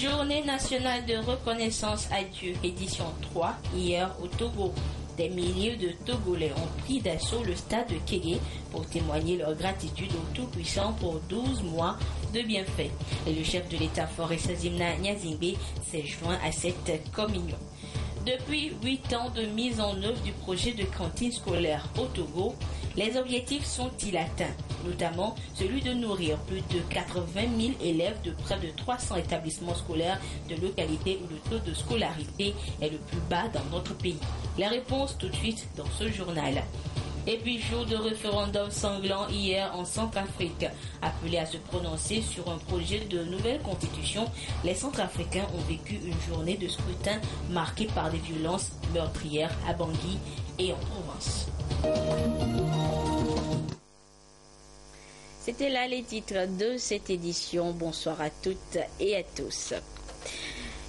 Journée nationale de reconnaissance à Dieu, édition 3, hier au Togo. Des milliers de Togolais ont pris d'assaut le stade de Kégué pour témoigner leur gratitude au Tout-Puissant pour 12 mois de bienfaits. Et le chef de l'État Faure Sazimna Nyazingbe s'est joint à cette communion. Depuis 8 ans de mise en œuvre du projet de cantine scolaire au Togo, les objectifs sont-ils atteints, notamment celui de nourrir plus de 80 000 élèves de près de 300 établissements scolaires de localités où le taux de scolarité est le plus bas dans notre pays. La réponse tout de suite dans ce journal. Et puis, jour de référendum sanglant hier en Centrafrique. Appelés à se prononcer sur un projet de nouvelle constitution, les Centrafricains ont vécu une journée de scrutin marquée par des violences meurtrières à Bangui et en Provence. C'était là les titres de cette édition. Bonsoir à toutes et à tous.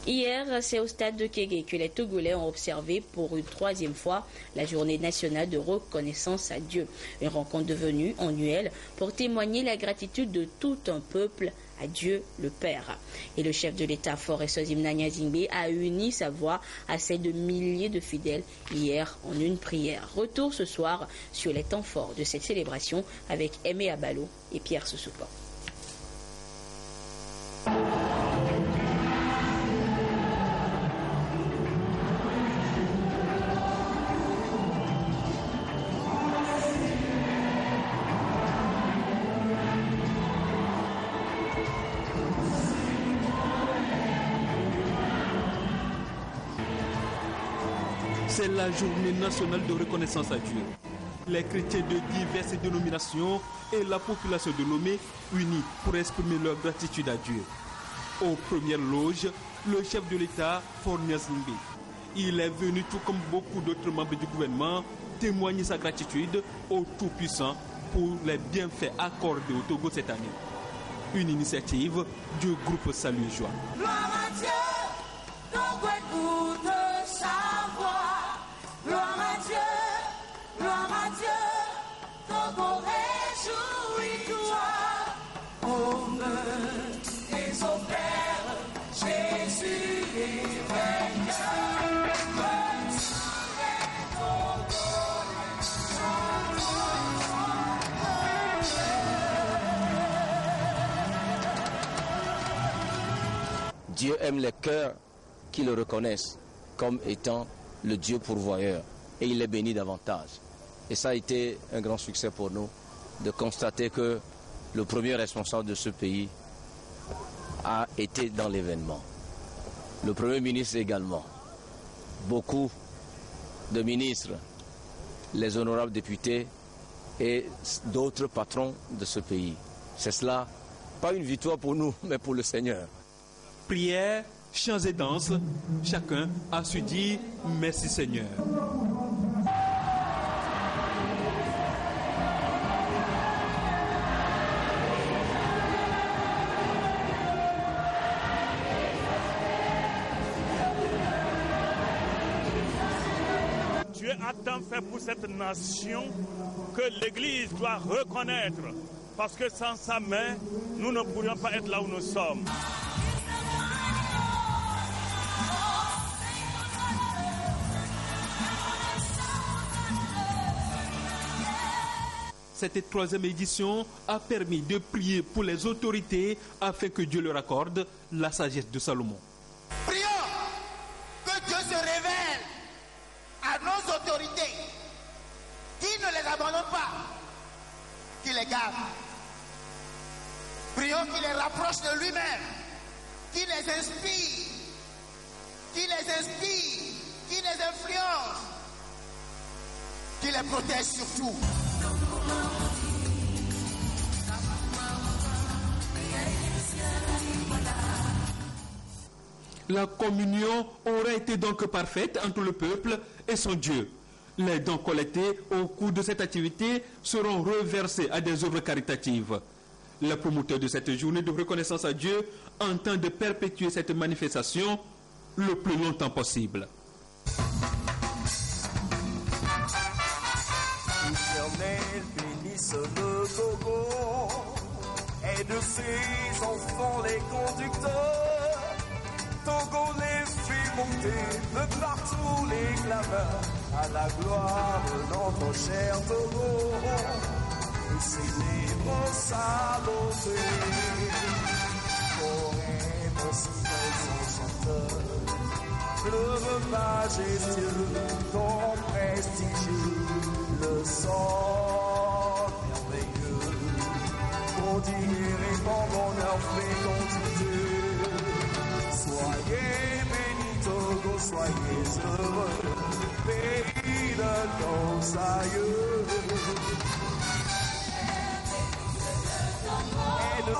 Hier, c'est au stade de Kégué que les Togolais ont observé pour une 3e fois la journée nationale de reconnaissance à Dieu. Une rencontre devenue annuelle pour témoigner la gratitude de tout un peuple à Dieu le Père. Et le chef de l'État Faure Sazimna Nyazingbe a uni sa voix à celle de milliers de fidèles hier en une prière. Retour ce soir sur les temps forts de cette célébration avec Aimé Abalo et Pierre Sousoupan. C'est la journée nationale de reconnaissance à Dieu. Les chrétiens de diverses dénominations et la population de Lomé unis pour exprimer leur gratitude à Dieu. Aux premières loges, le chef de l'État, Faure Nyazingbe. Il est venu, tout comme beaucoup d'autres membres du gouvernement, témoigner sa gratitude au Tout-Puissant pour les bienfaits accordés au Togo cette année. Une initiative du groupe Salut et Joie. Gloire à Dieu, Togo écoute sa voix. Gloire à Dieu, Togo réjouis-toi. Au meurt et au Père, Jésus est vainqueur. Dieu aime les cœurs qui le reconnaissent comme étant le Dieu pourvoyeur et il les bénit davantage. Et ça a été un grand succès pour nous de constater que le premier responsable de ce pays a été dans l'événement. Le Premier ministre également. Beaucoup de ministres, les honorables députés et d'autres patrons de ce pays. C'est cela, pas une victoire pour nous, mais pour le Seigneur. Prière, chants et danses, chacun a su dire merci Seigneur. Dieu a tant fait pour cette nation que l'Église doit reconnaître, parce que sans sa main, nous ne pourrions pas être là où nous sommes. Cette 3e édition a permis de prier pour les autorités afin que Dieu leur accorde la sagesse de Salomon. Prions que Dieu se révèle à nos autorités, qui ne les abandonne pas, qui les garde. Prions qu'il les rapproche de lui-même, qui les inspire, qui les influence, qui les protège surtout. La communion aurait été donc parfaite entre le peuple et son Dieu. Les dons collectés au cours de cette activité seront reversés à des œuvres caritatives. Le promoteur de cette journée de reconnaissance à Dieu entend de perpétuer cette manifestation le plus longtemps possible. L'Éternel bénisse le Togo et de ses enfants les conducteurs. l'humanité, de partout les clameurs à la gloire de notre cher Togo. Et célèbre sa beauté, forêt aussi son chanteur, fleuve majestueux, ton prestigieux, le sang merveilleux, prodiguer répandant leur fécondité. Soyez bénis Togo, soyez heureux, pays de nos aïeux. Et de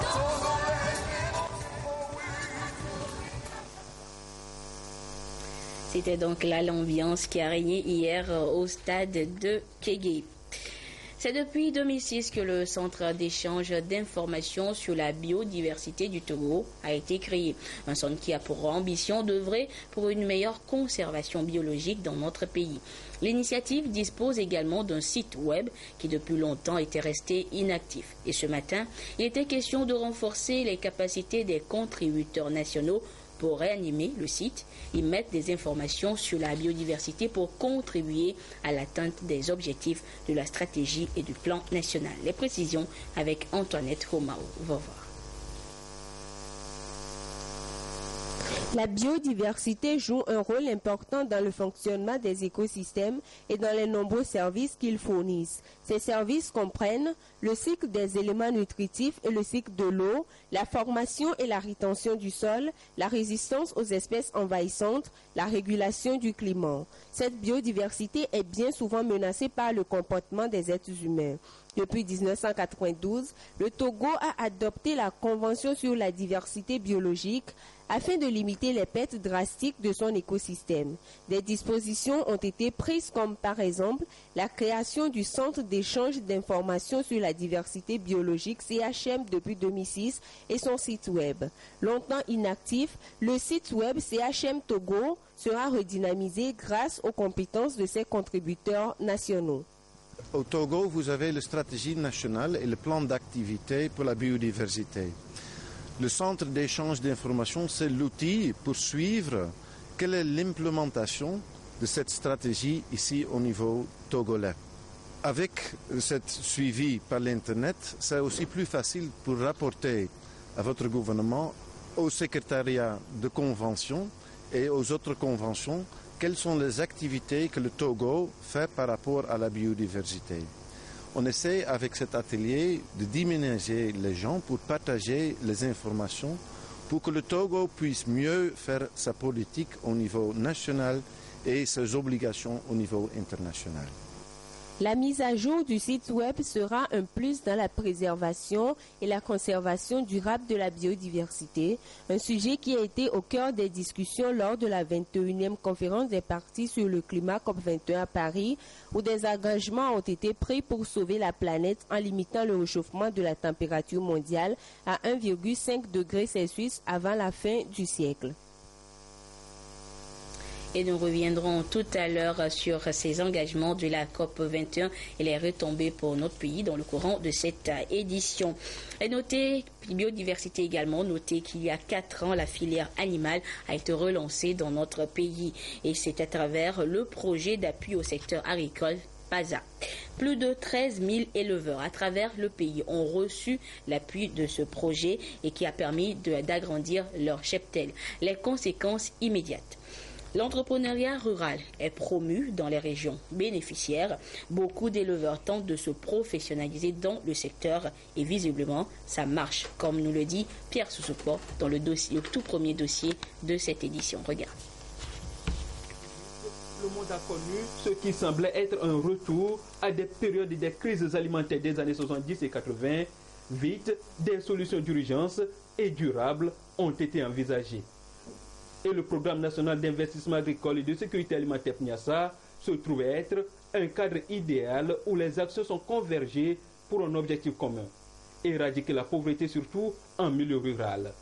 C'était donc là l'ambiance qui a régné hier au stade de Kégué. C'est depuis 2006 que le Centre d'échange d'informations sur la biodiversité du Togo a été créé. Un centre qui a pour ambition d'œuvrer pour une meilleure conservation biologique dans notre pays. L'initiative dispose également d'un site web qui depuis longtemps était resté inactif. Et ce matin, il était question de renforcer les capacités des contributeurs nationaux pour réanimer le site. Ils mettent des informations sur la biodiversité pour contribuer à l'atteinte des objectifs de la stratégie et du plan national. Les précisions avec Antoinette Romao. Va voir. La biodiversité joue un rôle important dans le fonctionnement des écosystèmes et dans les nombreux services qu'ils fournissent. Ces services comprennent le cycle des éléments nutritifs et le cycle de l'eau, la formation et la rétention du sol, la résistance aux espèces envahissantes, la régulation du climat. Cette biodiversité est bien souvent menacée par le comportement des êtres humains. Depuis 1992, le Togo a adopté la Convention sur la diversité biologique afin de limiter les pertes drastiques de son écosystème. Des dispositions ont été prises comme par exemple la création du Centre d'échange d'informations sur la diversité biologique CHM depuis 2006 et son site web. Longtemps inactif, le site web CHM Togo sera redynamisé grâce aux compétences de ses contributeurs nationaux. Au Togo, vous avez la stratégie nationale et le plan d'activité pour la biodiversité. Le centre d'échange d'informations, c'est l'outil pour suivre quelle est l'implémentation de cette stratégie ici au niveau togolais. Avec cette suivi par l'Internet, c'est aussi plus facile pour rapporter à votre gouvernement, au secrétariat de convention et aux autres conventions, quelles sont les activités que le Togo fait par rapport à la biodiversité. On essaie avec cet atelier de diminuer les gens pour partager les informations pour que le Togo puisse mieux faire sa politique au niveau national et ses obligations au niveau international. La mise à jour du site web sera un plus dans la préservation et la conservation durable de la biodiversité, un sujet qui a été au cœur des discussions lors de la 21e conférence des parties sur le climat COP21 à Paris, où des engagements ont été pris pour sauver la planète en limitant le réchauffement de la température mondiale à 1,5 degré Celsius avant la fin du siècle. Et nous reviendrons tout à l'heure sur ces engagements de la COP21 et les retombées pour notre pays dans le courant de cette édition. Et notez, biodiversité également, notez qu'il y a 4 ans, la filière animale a été relancée dans notre pays. Et c'est à travers le projet d'appui au secteur agricole PASA. Plus de 13 000 éleveurs à travers le pays ont reçu l'appui de ce projet et qui a permis d'agrandir leur cheptel. Les conséquences immédiates. L'entrepreneuriat rural est promu dans les régions bénéficiaires. Beaucoup d'éleveurs tentent de se professionnaliser dans le secteur et visiblement, ça marche, comme nous le dit Pierre Sousoupo dans le tout premier dossier de cette édition. Regarde. Le monde a connu ce qui semblait être un retour à des périodes des crises alimentaires des années 70 et 80. Vite, des solutions d'urgence et durables ont été envisagées. Et le Programme national d'investissement agricole et de sécurité alimentaire PNIASA se trouve être un cadre idéal où les actions sont convergées pour un objectif commun, éradiquer la pauvreté surtout en milieu rural.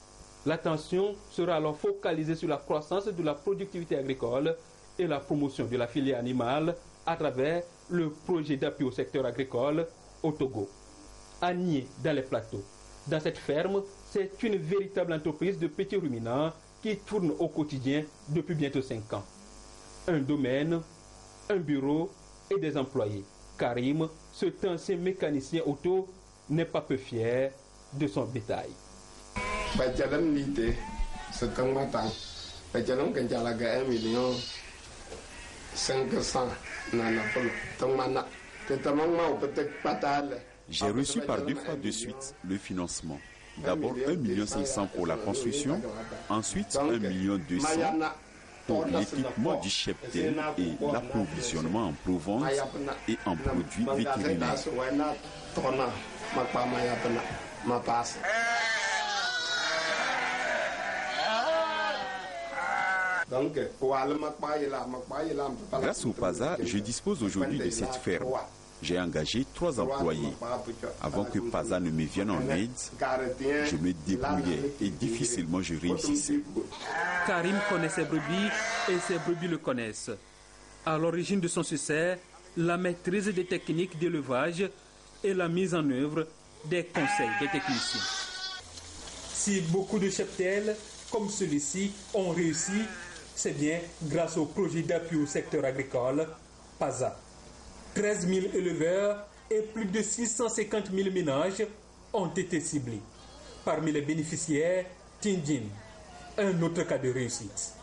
L'attention sera alors focalisée sur la croissance de la productivité agricole et la promotion de la filière animale à travers le projet d'appui au secteur agricole au Togo. À Nié, dans les plateaux. Dans cette ferme, c'est une véritable entreprise de petits ruminants qui tourne au quotidien depuis bientôt 5 ans. Un domaine, un bureau et des employés. Karim, cet ancien mécanicien auto, n'est pas peu fier de son bétail. J'ai reçu par 2 fois de suite le financement. D'abord 1,5 million pour la construction, ensuite 1,2 million pour l'équipement du cheptel et l'approvisionnement en Provence et en produits vétérinaires. Grâce au PASA, je dispose aujourd'hui de cette ferme. J'ai engagé 3 employés. Avant que PASA ne me vienne en aide, je me débrouillais et difficilement je réussissais. Karim connaît ses brebis et ses brebis le connaissent. À l'origine de son succès, la maîtrise des techniques d'élevage et la mise en œuvre des conseils des techniciens. Si beaucoup de cheptels comme celui-ci ont réussi, c'est bien grâce au projet d'appui au secteur agricole, PASA. 13 000 éleveurs et plus de 650 000 ménages ont été ciblés. Parmi les bénéficiaires, Tindjin, un autre cas de réussite.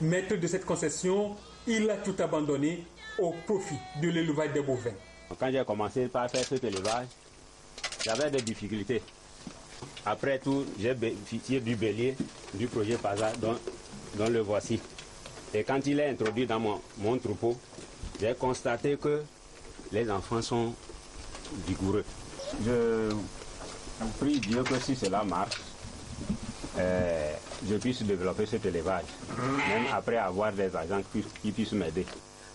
Maître de cette concession, il a tout abandonné au profit de l'élevage des bovins. Quand j'ai commencé par faire cet élevage, j'avais des difficultés. Après tout, j'ai bénéficié du bélier du projet PASA dont le voici. Et quand il est introduit dans mon troupeau, j'ai constaté que les enfants sont vigoureux. Je prie Dieu que si cela marche, je puisse développer cet élevage, même après avoir des agents qui puissent m'aider.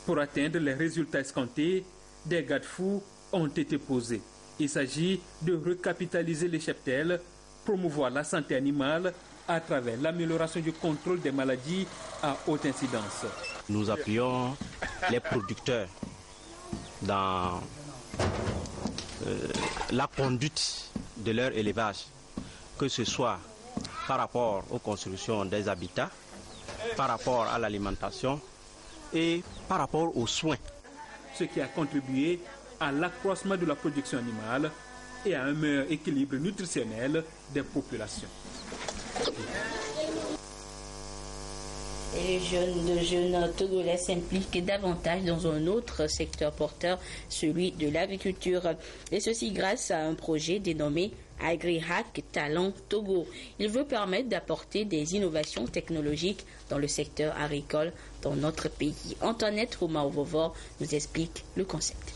Pour atteindre les résultats escomptés, des garde-fous ont été posés. Il s'agit de recapitaliser les cheptels, promouvoir la santé animale à travers l'amélioration du contrôle des maladies à haute incidence. Nous appuyons les producteurs dans la conduite de leur élevage, que ce soit par rapport aux constructions des habitats, par rapport à l'alimentation et par rapport aux soins. Ce qui a contribué à l'accroissement de la production animale et à un meilleur équilibre nutritionnel des populations. Et les jeunes Togolais s'impliquent davantage dans un autre secteur porteur, celui de l'agriculture. Et ceci grâce à un projet dénommé AgriHack Talent Togo. Il veut permettre d'apporter des innovations technologiques dans le secteur agricole dans notre pays. Antoinette Romain-Vovor nous explique le concept.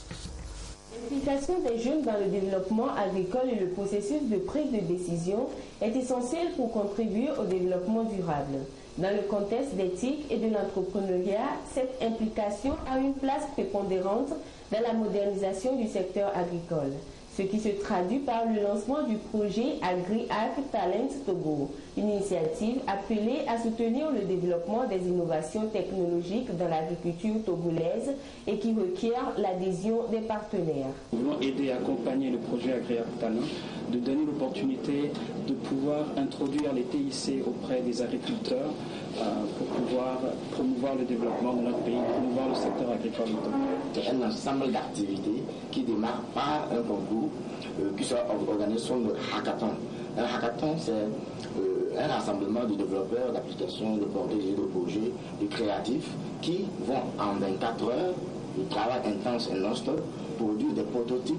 L'implication des jeunes dans le développement agricole et le processus de prise de décision est essentielle pour contribuer au développement durable. Dans le contexte d'éthique et de l'entrepreneuriat, cette implication a une place prépondérante dans la modernisation du secteur agricole, ce qui se traduit par le lancement du projet AgriHack Talent Togo, une initiative appelée à soutenir le développement des innovations technologiques dans l'agriculture togolaise et qui requiert l'adhésion des partenaires. Nous voulons aider et accompagner le projet AgriHack Talent, de donner l'opportunité de pouvoir introduire les TIC auprès des agriculteurs pour pouvoir promouvoir le développement de notre pays, promouvoir le secteur agricole. C'est un ensemble d'activités qui démarre par un concours qui sera organisé sur le hackathon. Un hackathon, c'est un rassemblement de développeurs d'applications, de porteurs et de projets, de créatifs qui vont en 24 heures de travail intense et non-stop produire des prototypes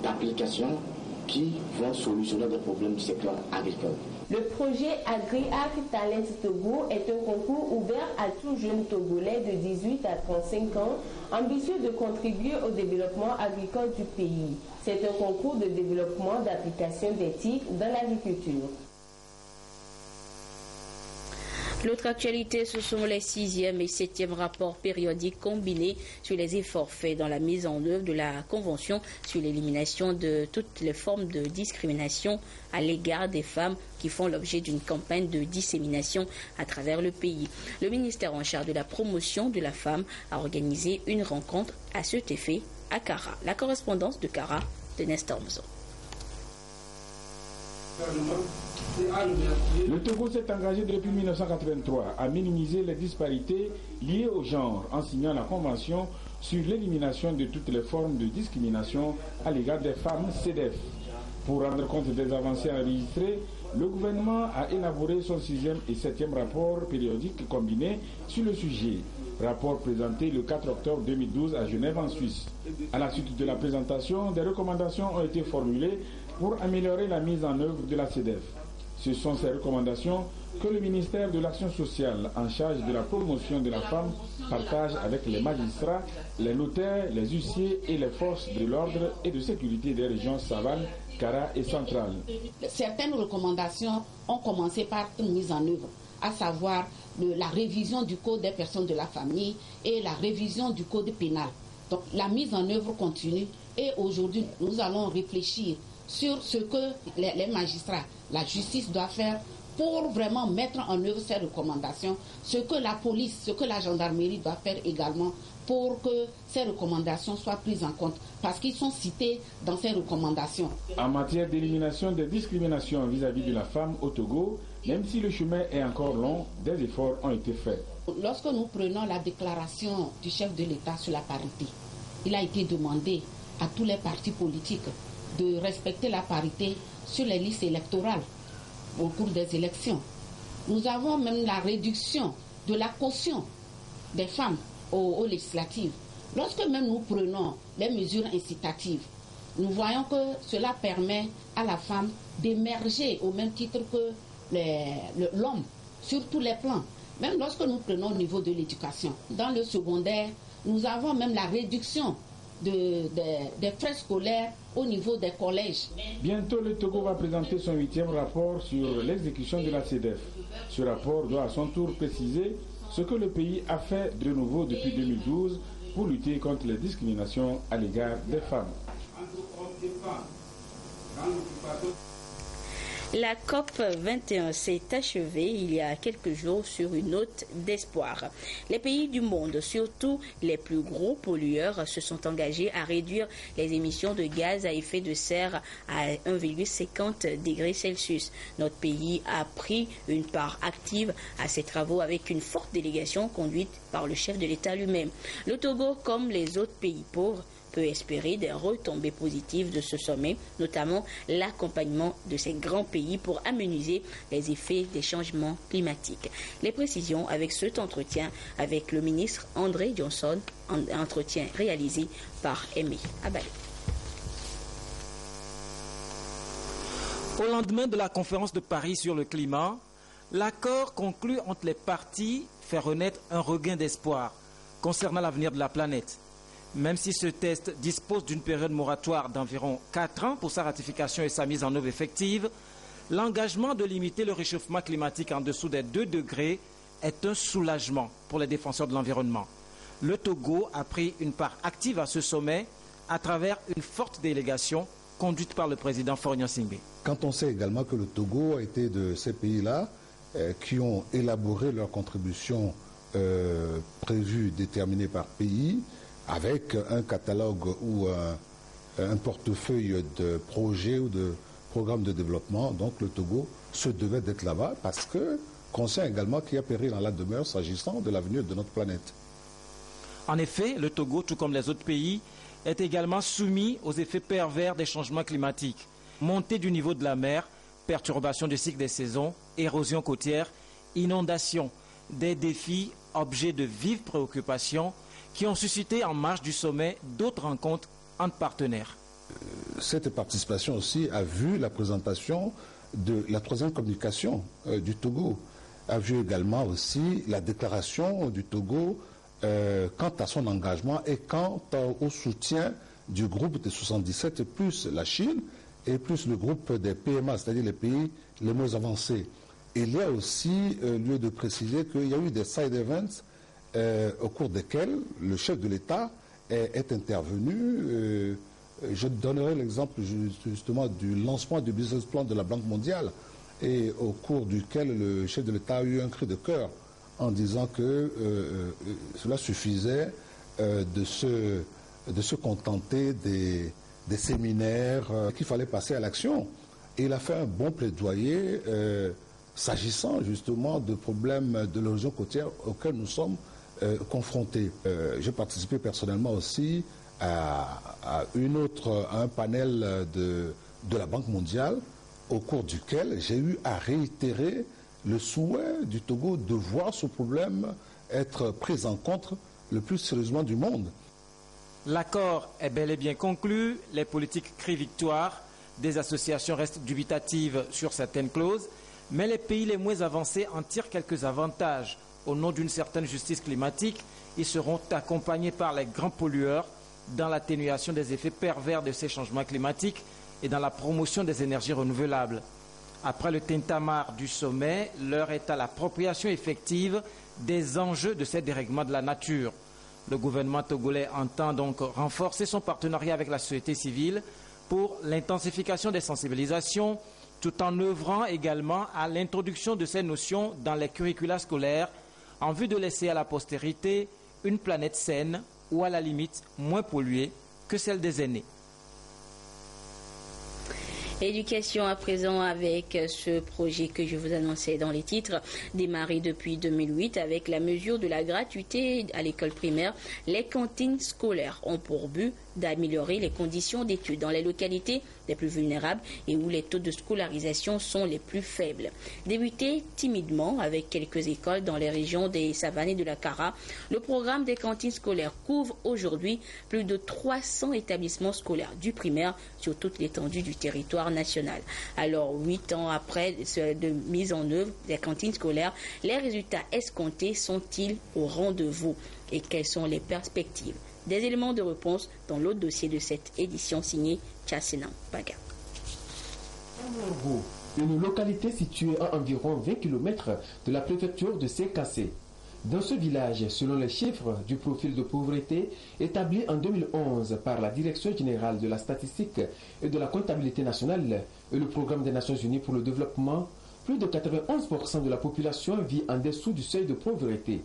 d'applications qui vont solutionner des problèmes du secteur agricole. Le projet AgriHack Talent Togo est un concours ouvert à tout jeune Togolais de 18 à 35 ans, ambitieux de contribuer au développement agricole du pays. C'est un concours de développement d'applications d'éthique dans l'agriculture. L'autre actualité, ce sont les 6e et 7e rapports périodiques combinés sur les efforts faits dans la mise en œuvre de la Convention sur l'élimination de toutes les formes de discrimination à l'égard des femmes qui font l'objet d'une campagne de dissémination à travers le pays. Le ministère en charge de la promotion de la femme a organisé une rencontre à cet effet à Kara. La correspondance de Kara de Nestor Mzo. Le Togo s'est engagé depuis 1983 à minimiser les disparités liées au genre en signant la Convention sur l'élimination de toutes les formes de discrimination à l'égard des femmes CEDEF. Pour rendre compte des avancées enregistrées, le gouvernement a élaboré son 6e et 7e rapport périodique combiné sur le sujet. Rapport présenté le 4 octobre 2012 à Genève en Suisse. À la suite de la présentation, des recommandations ont été formulées pour améliorer la mise en œuvre de la CEDEF. Ce sont ces recommandations que le ministère de l'Action sociale, en charge de la promotion de la femme, partage avec les magistrats, les notaires, les huissiers et les forces de l'ordre et de sécurité des régions Savane, Kara et Centrale. Certaines recommandations ont commencé par une mise en œuvre, à savoir la révision du Code des personnes de la famille et la révision du Code pénal. Donc la mise en œuvre continue et aujourd'hui nous allons réfléchir sur ce que les magistrats, la justice doit faire pour vraiment mettre en œuvre ces recommandations, ce que la police, ce que la gendarmerie doit faire également pour que ces recommandations soient prises en compte, parce qu'ils sont cités dans ces recommandations. En matière d'élimination des discriminations vis-à-vis de la femme au Togo, même si le chemin est encore long, des efforts ont été faits. Lorsque nous prenons la déclaration du chef de l'État sur la parité, il a été demandé à tous les partis politiques de respecter la parité sur les listes électorales au cours des élections. Nous avons même la réduction de la caution des femmes aux législatives. Lorsque même nous prenons les mesures incitatives, nous voyons que cela permet à la femme d'émerger au même titre que l'homme sur tous les plans. Même lorsque nous prenons au niveau de l'éducation, dans le secondaire, nous avons même la réduction des frais scolaires au niveau des collèges. Bientôt, le Togo va présenter son 8e rapport sur l'exécution de la CEDEF. Ce rapport doit à son tour préciser ce que le pays a fait de nouveau depuis 2012 pour lutter contre les discriminations à l'égard des femmes. La COP 21 s'est achevée il y a quelques jours sur une note d'espoir. Les pays du monde, surtout les plus gros pollueurs, se sont engagés à réduire les émissions de gaz à effet de serre à 1,50 degrés Celsius. Notre pays a pris une part active à ces travaux avec une forte délégation conduite par le chef de l'État lui-même. Le Togo, comme les autres pays pauvres, peut espérer des retombées positives de ce sommet, notamment l'accompagnement de ces grands pays pour amenuiser les effets des changements climatiques. Les précisions avec cet entretien avec le ministre André Johnson, un entretien réalisé par Aimé Abalé. Au lendemain de la conférence de Paris sur le climat, l'accord conclu entre les parties fait renaître un regain d'espoir concernant l'avenir de la planète. Même si ce test dispose d'une période moratoire d'environ 4 ans pour sa ratification et sa mise en œuvre effective, l'engagement de limiter le réchauffement climatique en dessous des 2 degrés est un soulagement pour les défenseurs de l'environnement. Le Togo a pris une part active à ce sommet à travers une forte délégation conduite par le président Faure Gnassingbé. Quand on sait également que le Togo a été de ces pays-là qui ont élaboré leurs contributions prévues, déterminées par pays, avec un catalogue ou un portefeuille de projets ou de programmes de développement. Donc le Togo se devait d'être là-bas parce que conscient également qu'il y a péril dans la demeure s'agissant de l'avenir de notre planète. En effet, le Togo, tout comme les autres pays, est également soumis aux effets pervers des changements climatiques. Montée du niveau de la mer, perturbation du cycle des saisons, érosion côtière, inondations, des défis objets de vives préoccupations qui ont suscité en marge du sommet d'autres rencontres entre partenaires. Cette participation aussi a vu la présentation de la 3e communication du Togo, a vu également aussi la déclaration du Togo quant à son engagement et quant au soutien du groupe des 77 plus la Chine et plus le groupe des PMA, c'est-à-dire les pays les moins avancés. Il y a aussi lieu de préciser qu'il y a eu des side events au cours desquels le chef de l'État est intervenu. Je donnerai l'exemple justement du lancement du business plan de la Banque mondiale et au cours duquel le chef de l'État a eu un cri de cœur en disant que cela suffisait de se contenter des séminaires, qu'il fallait passer à l'action. Et il a fait un bon plaidoyer s'agissant justement de problèmes de l'érosion côtière auxquels nous sommes confrontés. J'ai participé personnellement aussi à un panel de la Banque mondiale au cours duquel j'ai eu à réitérer le souhait du Togo de voir ce problème être pris en compte le plus sérieusement du monde. L'accord est bel et bien conclu, les politiques crient victoire, des associations restent dubitatives sur certaines clauses, mais les pays les moins avancés en tirent quelques avantages. Au nom d'une certaine justice climatique, ils seront accompagnés par les grands pollueurs dans l'atténuation des effets pervers de ces changements climatiques et dans la promotion des énergies renouvelables. Après le tintamarre du sommet, l'heure est à l'appropriation effective des enjeux de ces dérèglements de la nature. Le gouvernement togolais entend donc renforcer son partenariat avec la société civile pour l'intensification des sensibilisations, tout en œuvrant également à l'introduction de ces notions dans les curricula scolaires en vue de laisser à la postérité une planète saine ou à la limite moins polluée que celle des aînés. Éducation à présent avec ce projet que je vous annonçais dans les titres, démarré depuis 2008 avec la mesure de la gratuité à l'école primaire. Les cantines scolaires ont pour but d'améliorer les conditions d'études dans les localités les plus vulnérables et où les taux de scolarisation sont les plus faibles. Débuté timidement avec quelques écoles dans les régions des Savanes et de la Kara, le programme des cantines scolaires couvre aujourd'hui plus de 300 établissements scolaires du primaire sur toute l'étendue du territoire national. Alors, 8 ans après de mise en œuvre des cantines scolaires, les résultats escomptés sont-ils au rendez-vous et quelles sont les perspectives? Des éléments de réponse dans l'autre dossier de cette édition signée Tchassena Baga. Une localité située à environ 20 km de la préfecture de Sékassé. Dans ce village, selon les chiffres du profil de pauvreté établi en 2011 par la Direction générale de la statistique et de la comptabilité nationale et le Programme des Nations Unies pour le développement, plus de 91% de la population vit en dessous du seuil de pauvreté.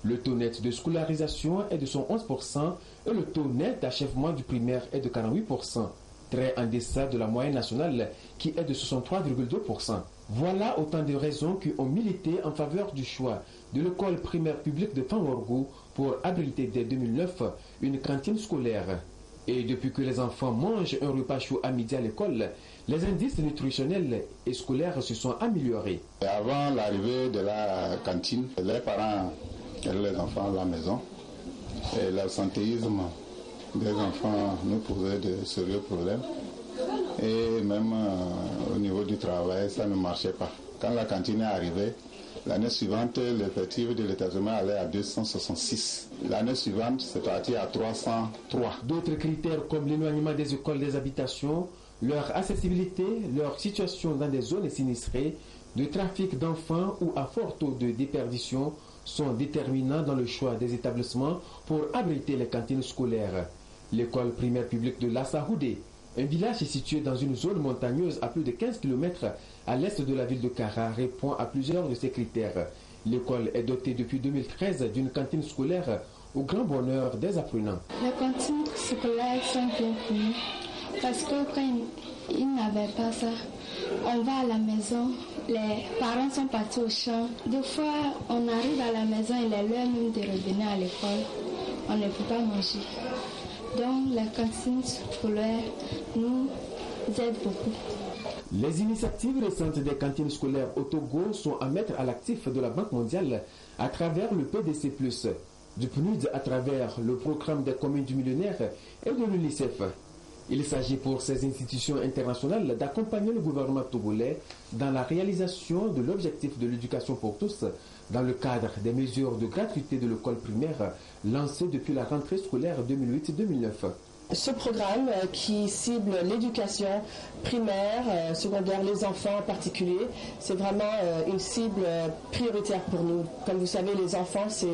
Le taux net de scolarisation est de 111% et le taux net d'achèvement du primaire est de 48%, très en deçà de la moyenne nationale qui est de 63,2%. Voilà autant de raisons qui ont milité en faveur du choix de l'école primaire publique de Fangorgo pour abriter dès 2009 une cantine scolaire. Et depuis que les enfants mangent un repas chaud à midi à l'école, les indices nutritionnels et scolaires se sont améliorés. Avant l'arrivée de la cantine, les parents et les enfants à la maison, et l'absentéisme des enfants nous posait de sérieux problèmes. Et même au niveau du travail, ça ne marchait pas. Quand la cantine est arrivée, l'année suivante, l'effectif de l'établissement allait à 266. L'année suivante, c'est parti à 303. D'autres critères comme l'éloignement des écoles des habitations, leur accessibilité, leur situation dans des zones sinistrées, de trafic d'enfants ou à fort taux de déperdition sont déterminants dans le choix des établissements pour abriter les cantines scolaires. L'école primaire publique de Lassahoudé, un village situé dans une zone montagneuse à plus de 15 km à l'est de la ville de Kara, répond à plusieurs de ces critères. L'école est dotée depuis 2013 d'une cantine scolaire au grand bonheur des apprenants. Les cantines scolaires sont bien connues parce que quand ils n'avaient pas ça, on va à la maison, les parents sont partis au champ. Des fois, on arrive à la maison et les l'heure même de revenir à l'école, on ne peut pas manger. Donc, les cantines scolaires nous aident beaucoup. Les initiatives récentes des cantines scolaires au Togo sont à mettre à l'actif de la Banque mondiale à travers le PDC+, du PNUD à travers le programme des communes du millénaire et de l'UNICEF. Il s'agit pour ces institutions internationales d'accompagner le gouvernement togolais dans la réalisation de l'objectif de l'éducation pour tous dans le cadre des mesures de gratuité de l'école primaire lancées depuis la rentrée scolaire 2008-2009. Ce programme qui cible l'éducation primaire, secondaire, les enfants en particulier, c'est vraiment une cible prioritaire pour nous. Comme vous savez, les enfants, c'est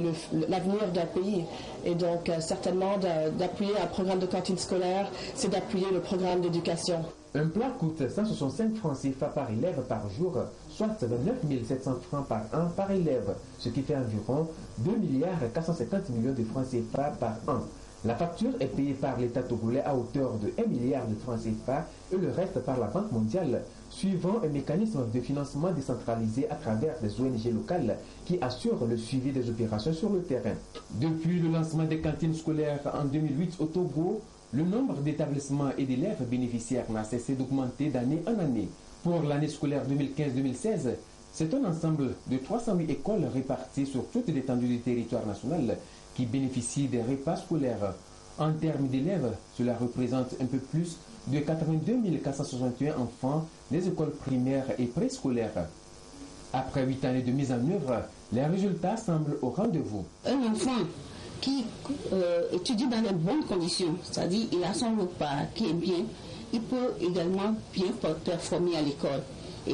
l'avenir d'un pays. Et donc, certainement, d'appuyer un programme de cantine scolaire, c'est d'appuyer le programme d'éducation. Un plat coûte 165 francs CFA par élève par jour, soit 29 700 francs par an par élève, ce qui fait environ 2 milliards 450 millions de francs CFA par an. La facture est payée par l'État togolais à hauteur de 1 milliard de francs CFA et le reste par la Banque mondiale suivant un mécanisme de financement décentralisé à travers des ONG locales qui assurent le suivi des opérations sur le terrain. Depuis le lancement des cantines scolaires en 2008 au Togo, le nombre d'établissements et d'élèves bénéficiaires n'a cessé d'augmenter d'année en année. Pour l'année scolaire 2015-2016, c'est un ensemble de 308 écoles réparties sur toute l'étendue du territoire national qui bénéficient des repas scolaires. En termes d'élèves, cela représente un peu plus de 82 461 enfants des écoles primaires et préscolaires. Après 8 années de mise en œuvre, les résultats semblent au rendez-vous. Un enfant qui étudie dans les bonnes conditions, c'est-à-dire il a son repas qui est bien, il peut également bien performer à l'école. Et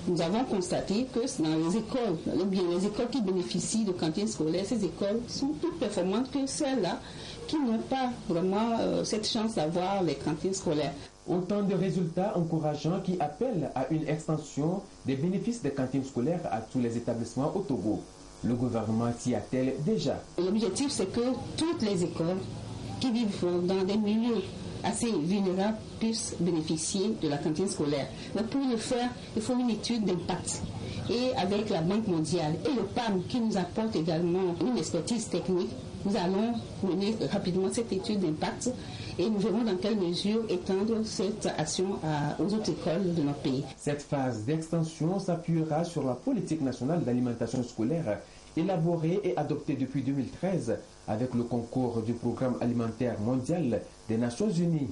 nous avons constaté que dans les écoles, les écoles qui bénéficient de cantines scolaires, ces écoles sont plus performantes que celles-là qui n'ont pas vraiment cette chance d'avoir les cantines scolaires. Autant de résultats encourageants qui appellent à une extension des bénéfices des cantines scolaires à tous les établissements au Togo. Le gouvernement s'y attelle déjà. L'objectif, c'est que toutes les écoles qui vivent dans des milieux assez vulnérables puissent bénéficier de la cantine scolaire. Mais pour le faire, il faut une étude d'impact. Et avec la Banque mondiale et le PAM qui nous apporte également une expertise technique, nous allons mener rapidement cette étude d'impact et nous verrons dans quelle mesure étendre cette action aux autres écoles de notre pays. Cette phase d'extension s'appuiera sur la politique nationale d'alimentation scolaire élaborée et adoptée depuis 2013 avec le concours du Programme alimentaire mondial des Nations Unies.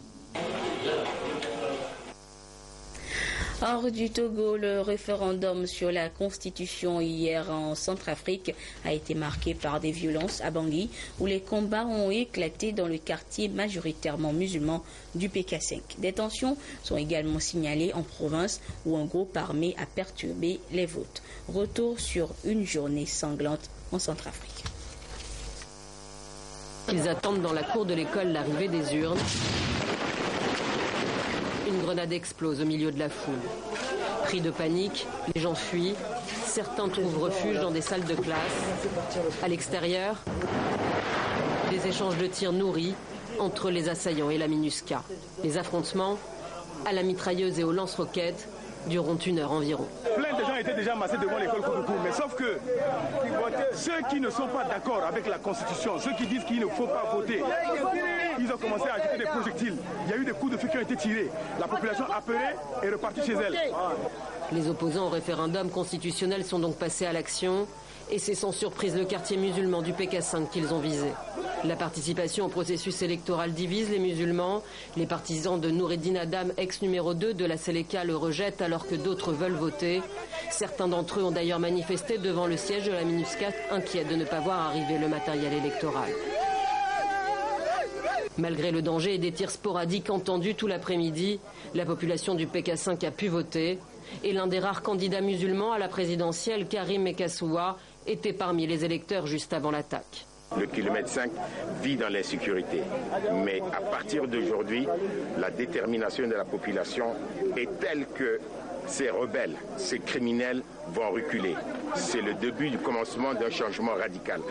Hors du Togo, le référendum sur la Constitution hier en Centrafrique a été marqué par des violences à Bangui, où les combats ont éclaté dans le quartier majoritairement musulman du PK5. Des tensions sont également signalées en province, où un groupe armé a perturbé les votes. Retour sur une journée sanglante en Centrafrique. Ils attendent dans la cour de l'école l'arrivée des urnes. Une grenade explose au milieu de la foule. Pris de panique, les gens fuient. Certains trouvent refuge dans des salles de classe. À l'extérieur, des échanges de tirs nourris entre les assaillants et la MINUSCA. Les affrontements, à la mitrailleuse et aux lance-roquettes, dureront 1 heure environ. Plein de gens étaient déjà amassés devant l'école Kouroukou, mais sauf que ceux qui ne sont pas d'accord avec la Constitution, ceux qui disent qu'il ne faut pas voter, ils ont commencé à jeter des projectiles. Il y a eu des coups de feu qui ont été tirés. La population apeurée est repartie chez elle. Les opposants au référendum constitutionnel sont donc passés à l'action. Et c'est sans surprise le quartier musulman du PK5 qu'ils ont visé. La participation au processus électoral divise les musulmans. Les partisans de Noureddin Adam, ex-numéro 2 de la Séléka, le rejettent alors que d'autres veulent voter. Certains d'entre eux ont d'ailleurs manifesté devant le siège de la MINUSCA, inquiets de ne pas voir arriver le matériel électoral. Malgré le danger et des tirs sporadiques entendus tout l'après-midi, la population du PK5 a pu voter. Et l'un des rares candidats musulmans à la présidentielle, Karim Mekassoua, était parmi les électeurs juste avant l'attaque. Le kilomètre 5 vit dans l'insécurité. Mais à partir d'aujourd'hui, la détermination de la population est telle que ces rebelles, ces criminels vont reculer. C'est le début du commencement d'un changement radical.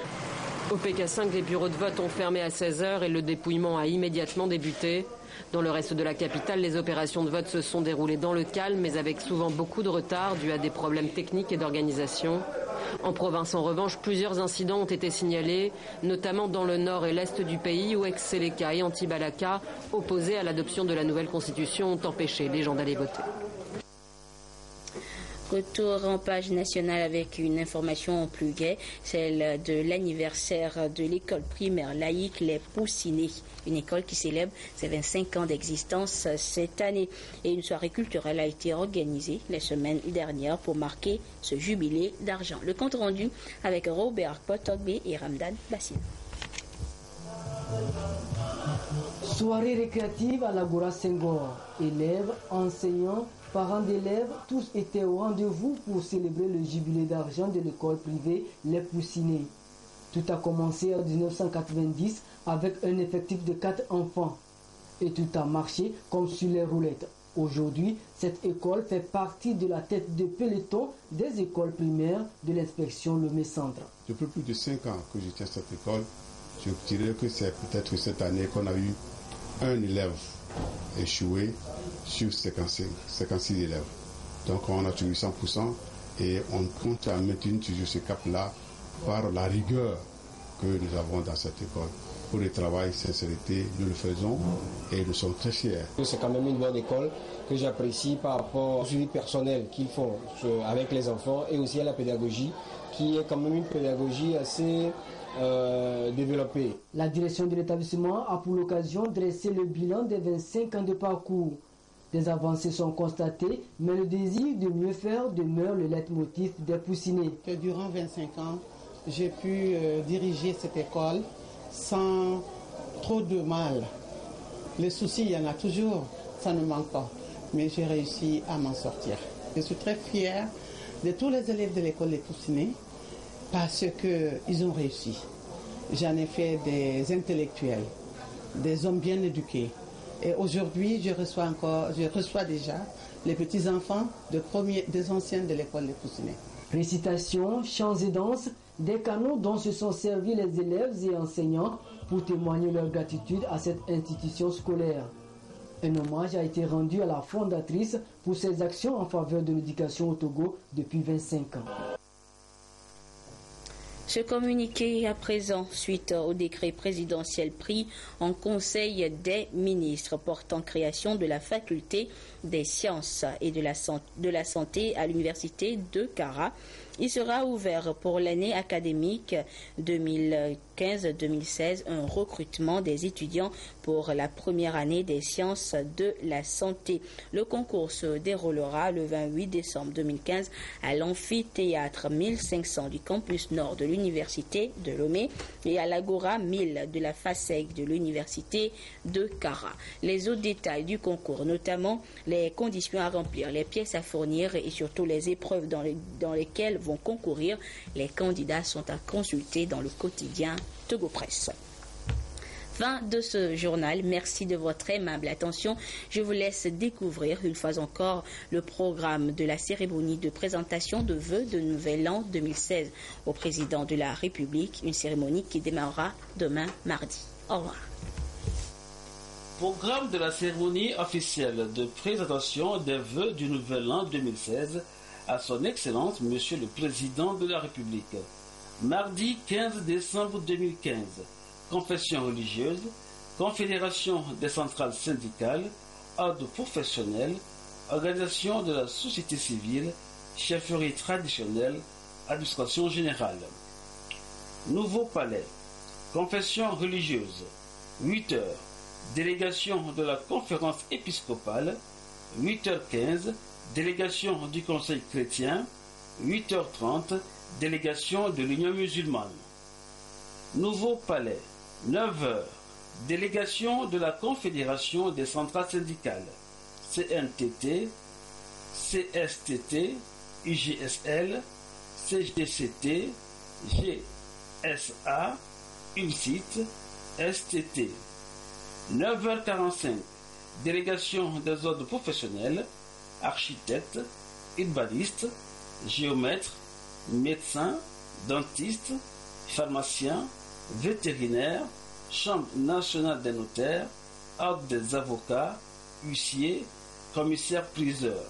Au PK5, les bureaux de vote ont fermé à 16h et le dépouillement a immédiatement débuté. Dans le reste de la capitale, les opérations de vote se sont déroulées dans le calme, mais avec souvent beaucoup de retard dû à des problèmes techniques et d'organisation. En province, en revanche, plusieurs incidents ont été signalés, notamment dans le nord et l'est du pays, où ex-Séléka et anti-Balaka, opposés à l'adoption de la nouvelle constitution, ont empêché les gens d'aller voter. Retour en page nationale avec une information plus gaie, celle de l'anniversaire de l'école primaire laïque Les Poussinés, une école qui célèbre ses 25 ans d'existence cette année. Et une soirée culturelle a été organisée la semaine dernière pour marquer ce jubilé d'argent. Le compte rendu avec Robert Potogbe et Ramdan Bassin. Soirée récréative à l'Agora Senghor. Élèves, enseignants, parents d'élèves, tous étaient au rendez-vous pour célébrer le jubilé d'argent de l'école privée Les Poussinés. Tout a commencé en 1990 avec un effectif de 4 enfants. Et tout a marché comme sur les roulettes. Aujourd'hui, cette école fait partie de la tête de peloton des écoles primaires de l'inspection Lomé Centre. Depuis plus de 5 ans que j'étais à cette école, je dirais que c'est peut-être cette année qu'on a eu un élève échoué sur 56 élèves. Donc on a tenu 100% et on compte à maintenir toujours ce cap-là par la rigueur que nous avons dans cette école. Pour le travail, sincérité, nous le faisons et nous sommes très fiers. C'est quand même une bonne école que j'apprécie par rapport au suivi personnel qu'ils font avec les enfants et aussi à la pédagogie qui est quand même une pédagogie assez développée. La direction de l'établissement a pour l'occasion dressé le bilan des 25 ans de parcours. Des avancées sont constatées, mais le désir de mieux faire demeure le leitmotiv des Poussinés. Durant 25 ans, j'ai pu diriger cette école sans trop de mal. Les soucis, il y en a toujours, ça ne manque pas. Mais j'ai réussi à m'en sortir. Je suis très fière de tous les élèves de l'école des Poussinés parce qu'ils ont réussi. J'en ai fait des intellectuels, des hommes bien éduqués. Et aujourd'hui, je reçois déjà les petits-enfants des anciens de l'école des Poussinés. Récitation, chants et danses, des canaux dont se sont servis les élèves et enseignants pour témoigner leur gratitude à cette institution scolaire. Un hommage a été rendu à la fondatrice pour ses actions en faveur de l'éducation au Togo depuis 25 ans. Ce communiqué à présent suite au décret présidentiel pris en Conseil des ministres portant création de la faculté des sciences et de la santé à l'université de Kara. Il sera ouvert pour l'année académique 2015-2016 un recrutement des étudiants pour la première année des sciences de la santé. Le concours se déroulera le 28 décembre 2015 à l'amphithéâtre 1500 du campus nord de l'université de Lomé et à l'Agora 1000 de la FASEG de l'université de Kara. Les autres détails du concours, notamment les conditions à remplir, les pièces à fournir et surtout les épreuves dans lesquelles vont concourir les candidats sont à consulter dans le quotidien Togo Presse. Fin de ce journal. Merci de votre aimable attention. Je vous laisse découvrir une fois encore le programme de la cérémonie de présentation de vœux de Nouvel An 2016 au président de la République. Une cérémonie qui démarrera demain mardi. Au revoir. Programme de la cérémonie officielle de présentation des vœux du Nouvel An 2016 à son Excellence Monsieur le Président de la République. Mardi 15 décembre 2015, confession religieuse, confédération des centrales syndicales, ordre professionnel, organisation de la société civile, chefferie traditionnelle, administration générale. Nouveau palais, confession religieuse, 8 heures, délégation de la conférence épiscopale, 8h15, délégation du Conseil chrétien, 8h30, délégation de l'Union musulmane. Nouveau palais, 9h, délégation de la Confédération des centrales syndicales, CNTT, CSTT, IGSL, CGCT, GSA, ULCIT, STT. 9h45, délégation des ordres professionnels, architectes, urbanistes, géomètres, médecins, dentistes, pharmaciens, vétérinaires, Chambre nationale des notaires, ordre des avocats, huissiers, commissaires-priseurs.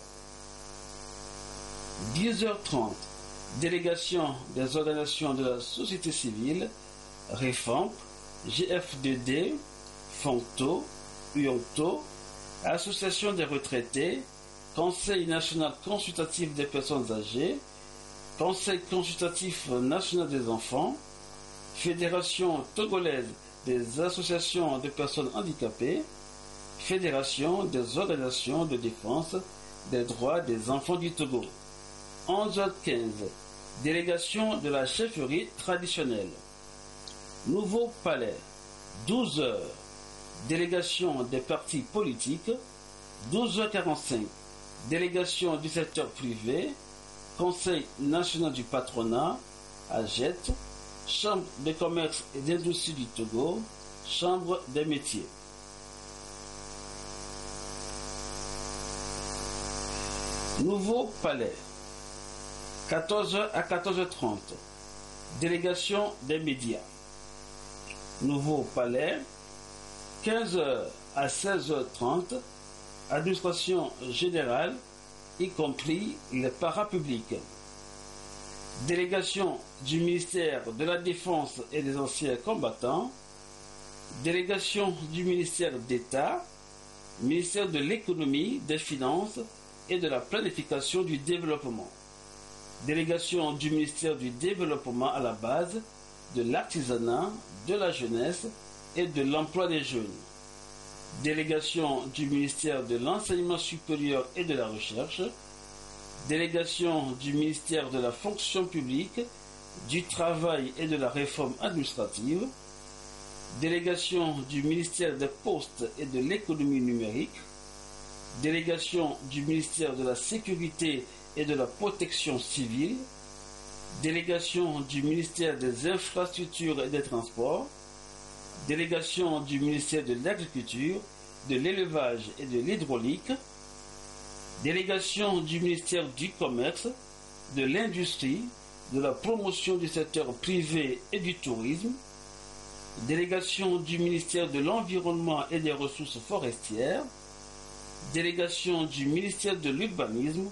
10h30, délégation des organisations de la société civile, REFAMP, GF2D, FONCTO, UONCTO, Association des retraités, Conseil national consultatif des personnes âgées, Conseil consultatif national des enfants, Fédération togolaise des associations de personnes handicapées, Fédération des organisations de défense des droits des enfants du Togo. 11h15, délégation de la chefferie traditionnelle. Nouveau palais, 12h, délégation des partis politiques, 12h45, délégation du secteur privé, Conseil national du patronat, AGET, Chambre de commerce et d'industrie du Togo, Chambre des métiers. Nouveau palais, 14h à 14h30, délégation des médias. Nouveau palais, 15h à 16h30, administration générale, y compris les parapublics. Délégation du ministère de la Défense et des anciens combattants, délégation du ministère d'État, ministère de l'économie, des finances et de la planification du développement, délégation du ministère du développement à la base, de l'artisanat, de la jeunesse et de l'emploi des jeunes, délégation du ministère de l'enseignement supérieur et de la recherche, délégation du ministère de la fonction publique, du travail et de la réforme administrative, délégation du ministère des Postes et de l'économie numérique, délégation du ministère de la Sécurité et de la Protection civile, délégation du ministère des Infrastructures et des Transports, délégation du ministère de l'Agriculture, de l'Élevage et de l'Hydraulique, délégation du ministère du Commerce, de l'Industrie, de la Promotion du secteur privé et du tourisme, délégation du ministère de l'Environnement et des Ressources forestières, délégation du ministère de l'Urbanisme,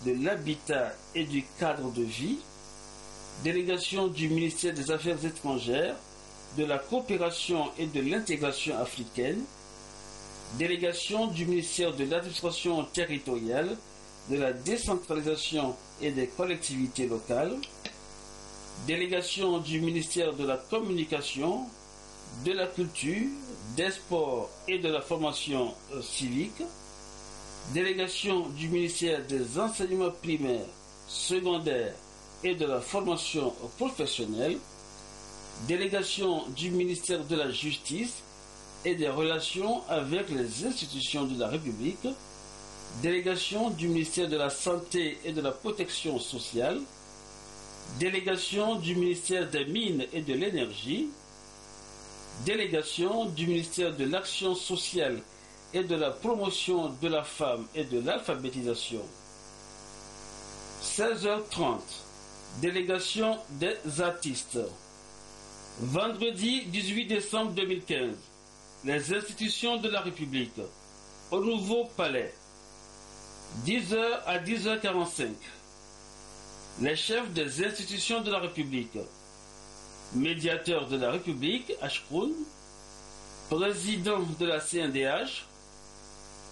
de l'Habitat et du Cadre de vie, délégation du ministère des Affaires étrangères, de la coopération et de l'intégration africaine, délégation du ministère de l'administration territoriale, de la décentralisation et des collectivités locales, délégation du ministère de la communication, de la culture, des sports et de la formation civique, délégation du ministère des enseignements primaires, secondaires et de la formation professionnelle, délégation du ministère de la Justice et des relations avec les institutions de la République, délégation du ministère de la Santé et de la Protection sociale, délégation du ministère des Mines et de l'Énergie, délégation du ministère de l'Action sociale et de la promotion de la femme et de l'alphabétisation. 16h30, délégation des artistes. Vendredi 18 décembre 2015, les institutions de la République, au Nouveau Palais, 10h à 10h45. Les chefs des institutions de la République, médiateur de la République, Ashkroun, président de la CNDH,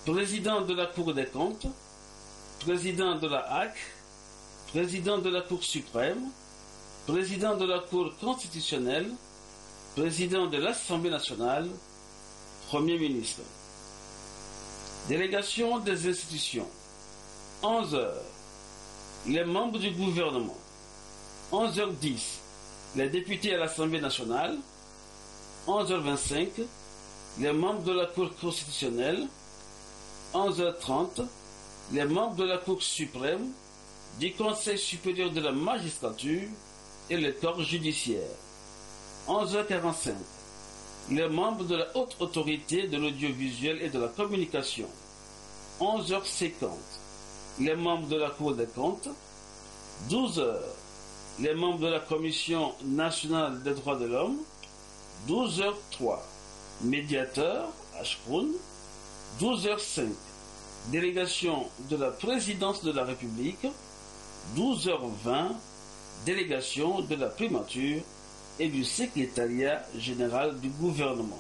président de la Cour des comptes, président de la HAC, président de la Cour suprême, président de la Cour constitutionnelle, président de l'Assemblée nationale, Premier ministre. Délégation des institutions. 11h, les membres du gouvernement. 11h10, les députés à l'Assemblée nationale. 11h25, les membres de la Cour constitutionnelle. 11h30, les membres de la Cour suprême, du Conseil supérieur de la magistrature et le corps judiciaire. 11h45, les membres de la haute autorité de l'audiovisuel et de la communication. 11h50, les membres de la Cour des comptes. 12h, les membres de la Commission nationale des droits de l'homme. 12h03, médiateur, Ashkroun. 12h05, délégation de la présidence de la République. 12h20, délégation de la primature et du secrétariat général du gouvernement.